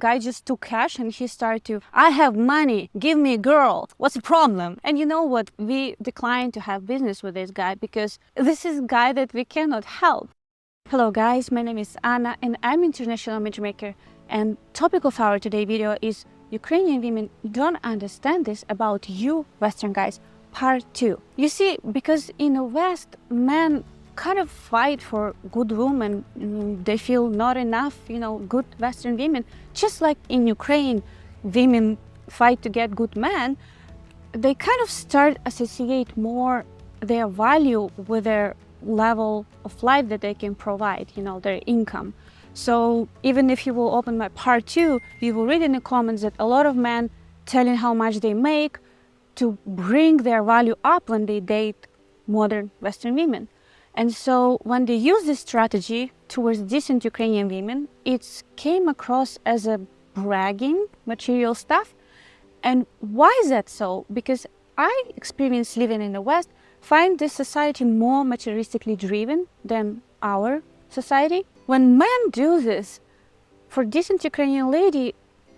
guy just took cash and he started to, I have money, give me a girl, what's the problem? And you know what? We declined to have business with this guy because this is a guy that we cannot help. Hello guys, my name is Anna and I'm international matchmaker, and topic of our today video is Ukrainian women don't understand this about you Western guys, part 2. You see, because in the West, men kind of fight for good women, they feel not enough, good Western women, just like in Ukraine, women fight to get good men. They kind of start associate more their value with their level of life that they can provide, their income. So even if you will open my part 2, you will read in the comments that a lot of men telling how much they make to bring their value up when they date modern Western women. And so when they use this strategy towards decent Ukrainian women, it came across as a bragging material stuff. And why is that so? Because I experience living in the West, find this society more materialistically driven than our society. When men do this, for decent Ukrainian lady,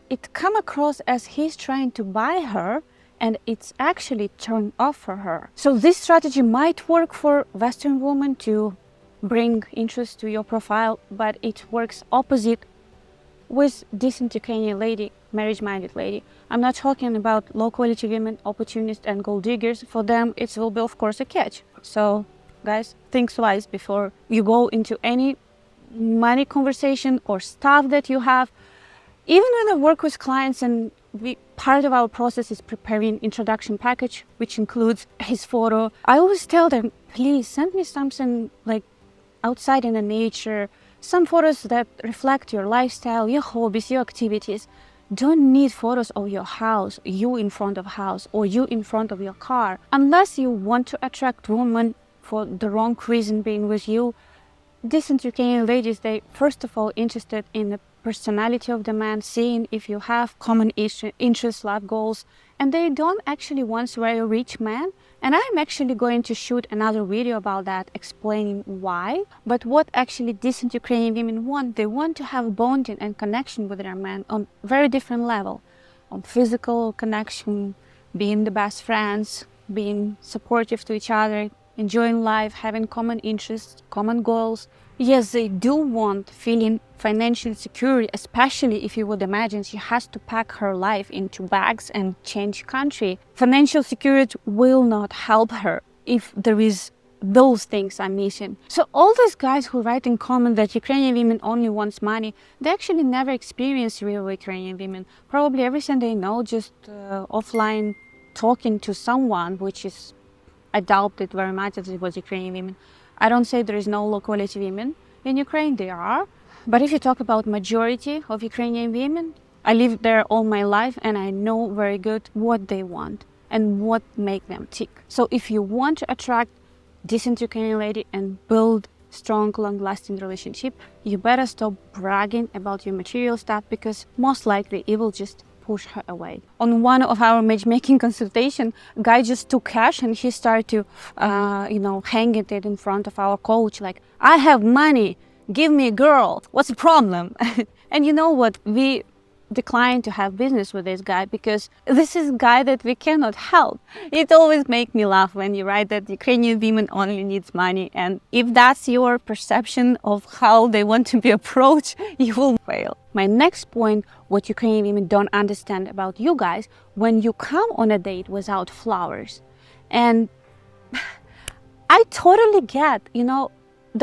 it come across as he's trying to buy her, and it's actually turned off for her. So this strategy might work for Western women to bring interest to your profile, but it works opposite with decent Ukrainian lady, marriage-minded lady. I'm not talking about low-quality women, opportunists and gold diggers. For them, it will be, of course, a catch. So, guys, think twice before you go into any money conversation or stuff that you have. Even when I work with clients and part of our process is preparing introduction package, which includes his photo, I always tell them, please send me something like outside in the nature, some photos that reflect your lifestyle, your hobbies, your activities. Don't need photos of your house, you in front of house or you in front of your car. Unless you want to attract women for the wrong reason being with you, decent Ukrainian ladies, they first of all interested in the personality of the man, seeing if you have common interests, love goals, and they don't actually want to marry a rich man. And I'm actually going to shoot another video about that, explaining why. But what actually decent Ukrainian women want, they want to have bonding and connection with their man on very different level, on physical connection, being the best friends, being supportive to each other, enjoying life, having common interests, common goals. Yes, they do want feeling financially secure, especially if you would imagine she has to pack her life into bags and change country. Financial security will not help her if there is those things are missing. So all those guys who write in comment that Ukrainian women only wants money, they actually never experience real Ukrainian women. Probably everything they know just offline talking to someone, which is, I doubt it very much that it was Ukrainian women. I don't say there is no low quality women in Ukraine, there are. But if you talk about majority of Ukrainian women, I lived there all my life and I know very good what they want and what make them tick. So if you want to attract decent Ukrainian lady and build strong, long-lasting relationship, you better stop bragging about your material stuff, because most likely it will just push her away. On one of our matchmaking consultation, guy just took cash and he started to, hang it in front of our coach like, I have money, give me a girl, what's the problem? And you know what? We declined to have business with this guy because this is a guy that we cannot help. It always makes me laugh when you write that Ukrainian women only needs money, and if that's your perception of how they want to be approached, you will fail. My next point, what Ukrainian women don't understand about you guys, when you come on a date without flowers. And I totally get,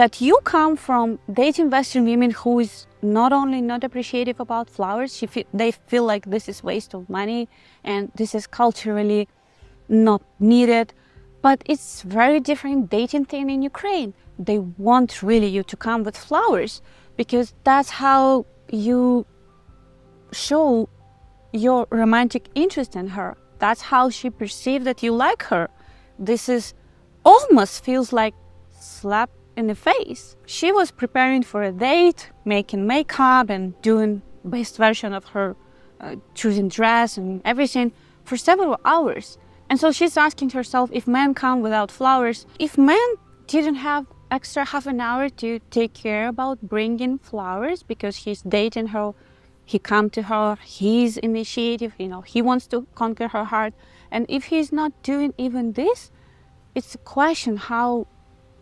that you come from dating Western women who is not only not appreciative about flowers, they feel like this is waste of money and this is culturally not needed. But it's very different dating thing in Ukraine. They want really you to come with flowers because that's how you show your romantic interest in her. That's how she perceives that you like her. This is almost feels like slap in the face. She was preparing for a date, making makeup and doing best version of her choosing dress and everything for several hours. And so she's asking herself, if men come without flowers, if men didn't have extra half an hour to take care about bringing flowers because he's dating her he come to her, he's initiative, you know, he wants to conquer her heart. And if he's not doing even this, it's a question how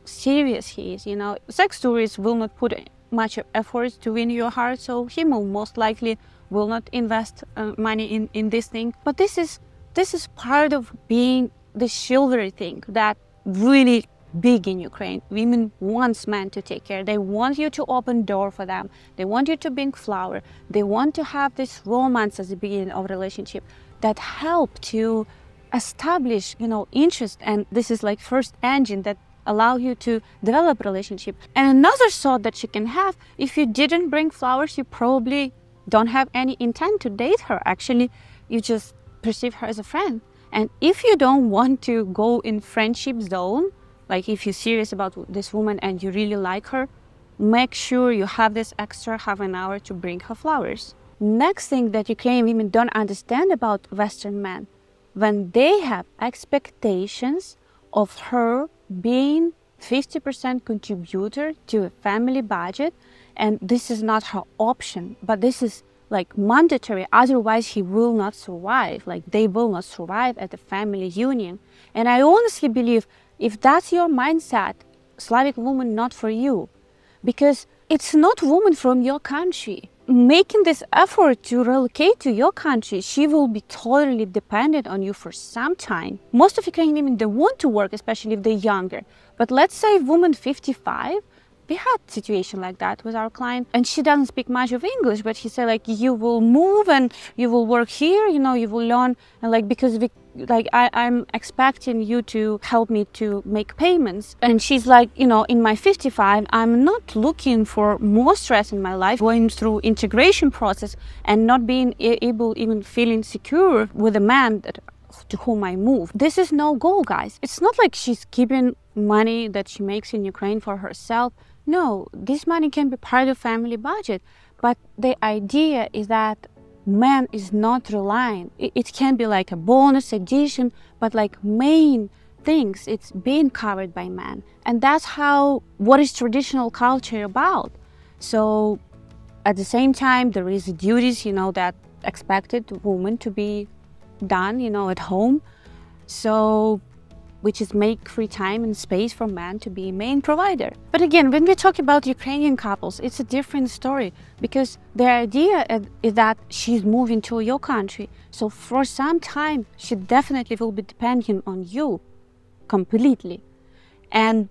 serious he is, you know. Sex tourists will not put much effort to win your heart, so he most likely will not invest money in this thing. But this is part of being the chivalry thing that really big in Ukraine. Women want men to take care. They want you to open door for them. They want you to bring flower. They want to have this romance at the beginning of relationship that help to establish, you know, interest. And this is like first engine that allow you to develop relationship. And another thought that you can have, if you didn't bring flowers, you probably don't have any intent to date her. Actually, you just perceive her as a friend. And if you don't want to go in friendship zone, like if you're serious about this woman and you really like her, make sure you have this extra half an hour to bring her flowers. Next thing that Ukrainian women don't understand about Western men, when they have expectations of her being 50% contributor to a family budget, and this is not her option, but this is like mandatory, otherwise he will not survive, like they will not survive at a family union. And I honestly believe if that's your mindset, Slavic woman not for you, because it's not woman from your country making this effort to relocate to your country. She will be totally dependent on you for some time. Most of Ukrainian women, they want to work, especially if they're younger. But let's say woman 55, we had a situation like that with our client, and she doesn't speak much of English, but he said like, you will move and you will work here, you know, you will learn, and like, because we, like I'm expecting you to help me to make payments. And she's like, you know, in my 55, I'm not looking for more stress in my life, going through integration process and not being able, even feeling secure with a man to whom I move. This is no goal, guys. It's not like she's keeping money that she makes in Ukraine for herself. No, this money can be part of family budget, but the idea is that man is not relying. It can be like a bonus addition, but like main things, it's being covered by man. And that's how, what is traditional culture about. So at the same time, there is duties, you know, that expected woman to be done, you know, at home. So which is make free time and space for man to be main provider. But again, when we talk about Ukrainian couples, it's a different story, because the idea is that she's moving to your country. So for some time, she definitely will be depending on you completely. And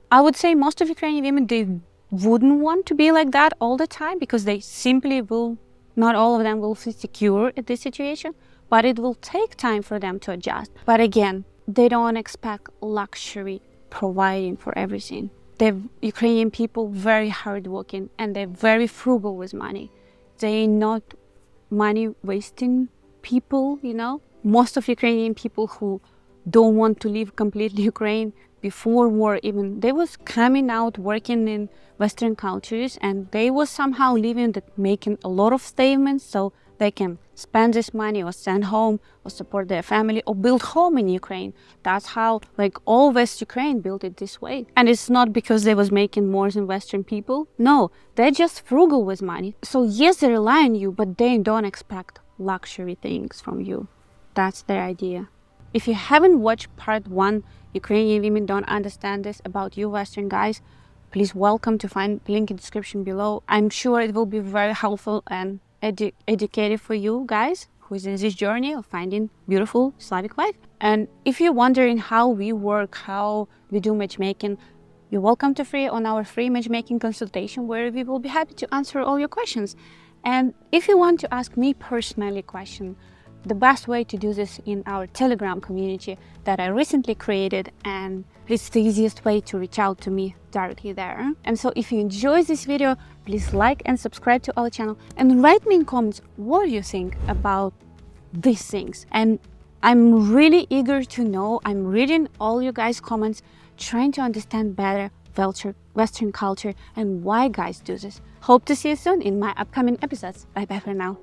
I would say most of Ukrainian women, they wouldn't want to be like that all the time, because they simply will, not all of them will feel secure at this situation, but it will take time for them to adjust. But again, they don't expect luxury providing for everything. The Ukrainian people very hardworking, and they're very frugal with money. They're not money wasting people, you know. Most of Ukrainian people who don't want to leave completely Ukraine before war, even they was coming out working in Western cultures, and they was somehow living that, making a lot of statements so they can spend this money or send home or support their family or build home in Ukraine. That's how like all West Ukraine built it this way. And it's not because they was making more than Western people. No, they're just frugal with money. So yes, they rely on you, but they don't expect luxury things from you. That's their idea. If you haven't watched part 1, Ukrainian women don't understand this about you Western guys, please welcome to find link in description below. I'm sure it will be very helpful and educative for you guys who is in this journey of finding beautiful Slavic wife. And if you're wondering how we work, how we do matchmaking, you're welcome to free on our free matchmaking consultation, where we will be happy to answer all your questions. And if you want to ask me personally a question, the best way to do this in our Telegram community that I recently created, and it's the easiest way to reach out to me directly there. And so if you enjoyed this video, please like and subscribe to our channel, and write me in comments what you think about these things. And I'm really eager to know. I'm reading all you guys' comments, trying to understand better Western culture and why guys do this. Hope to see you soon in my upcoming episodes. Bye bye for now.